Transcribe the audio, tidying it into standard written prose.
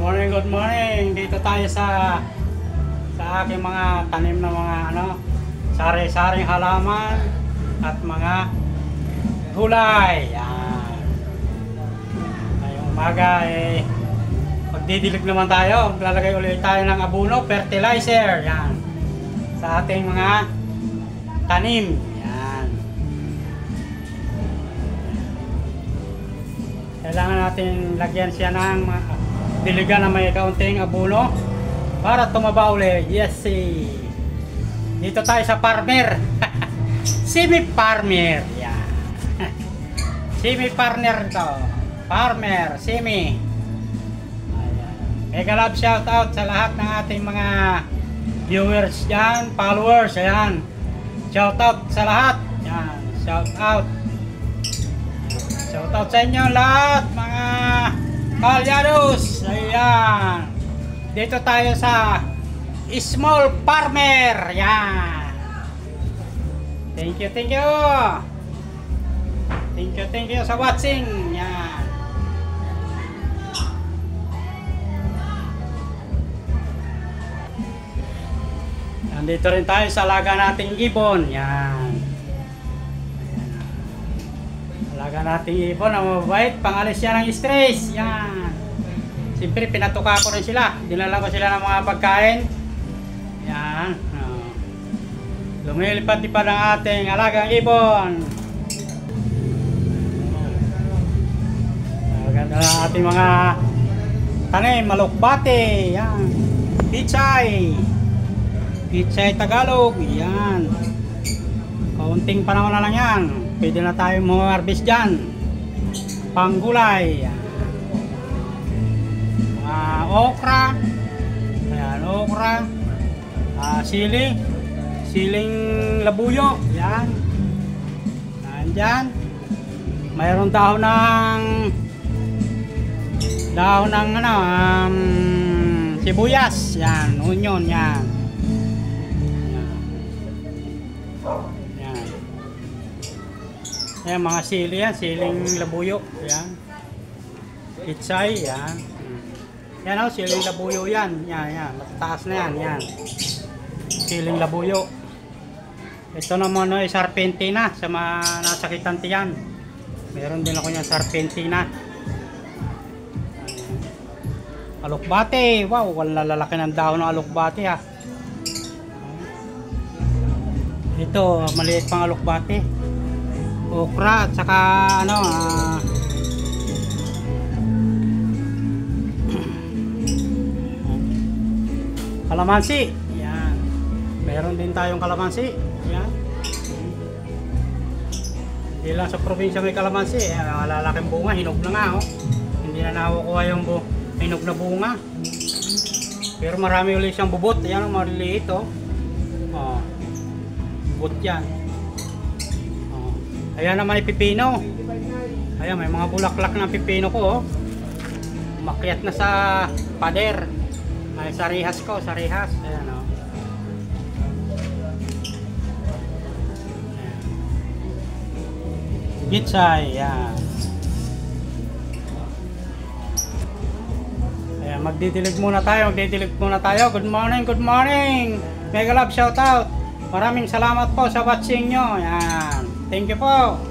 morning, good morning. Dito tayo sa aking mga tanim na mga sari-saring halaman at mga gulay. Yan. Ngayong umaga magdidilig naman tayo. Lalagay ulit tayo ng abono, fertilizer. Yan. Sa ating mga tanim. Yan. Kailangan natin lagyan siya ng diligan na may kaunting abono para tumaba ulit. Yes, dito tayo sa farmer. Semi-farmer. Yan. Semi-farmer to. Farmer, semi. Ayan. Mega love shout out sa lahat ng ating mga viewers dyan, followers. Ayan. Shout out sa lahat. Yan. Shout out. Shout out sa inyo lahat, mga kalyados. Ayan. Dito tayo sa small farmer. Yan. Thank you sa watching. Yan. Nandito rin tayo sa alaga nating ibon. Yan. Alaga nating ibon na mabait, pangalis siya ng stress. Yan. Siyempre pinatuka ko rin sila. Dinala ko sila ng mga pagkain. Yan. Lumilipad-lipad ang ating alagang ibon. Ganda ang ating mga tanim, malukbate. Yan. Pichay. Pichay Tagalog. Yan. Kaunting panahon na lang yan. Pwede na tayo mag-harvest dyan. Panggulay. Yan. Okra. Ayan, okra. Siling labuyo. Yan. Nandyan. Mayroon dahon ng sibuyas. Yan, onion. Yan. Yan. Yan, mga sili yan. Siling labuyo. Yan. Pichay. Yan. Yan o, siling labuyo yan. Yan. Matataas na yan. Yan. Siling labuyo. Ito naman ay sarpentina sa mga nasakitan tiyan. Meron din ako niyan sarpentina. Alokbate. Wow, wala lalaki ng dahon ng alokbate ha. Ito, maliit pang alokbate. Okra at saka kalamansi. Yan. Meron din tayong kalamansi. Yan. Hindi lang sa probinsya may kalamansi. Malalaking bunga. Hinog na nga. Oh. Hindi na nakukuha yung hinog na bunga. Pero marami ulit siyang bubot. Yan. Maliliit. Oh. Oh. Bubot yan. Oh. Ayan naman yung pipino. Ayan. May mga bulaklak ng pipino ko. Oh. Umakyat na sa pader. Ay, sarihas ko, sarihas. Ayan o. Pichay, yan. Ayan, magdidilig muna tayo, Good morning, good morning. Mega love shout out. Maraming salamat po sa watching nyo. Ayan. Thank you po.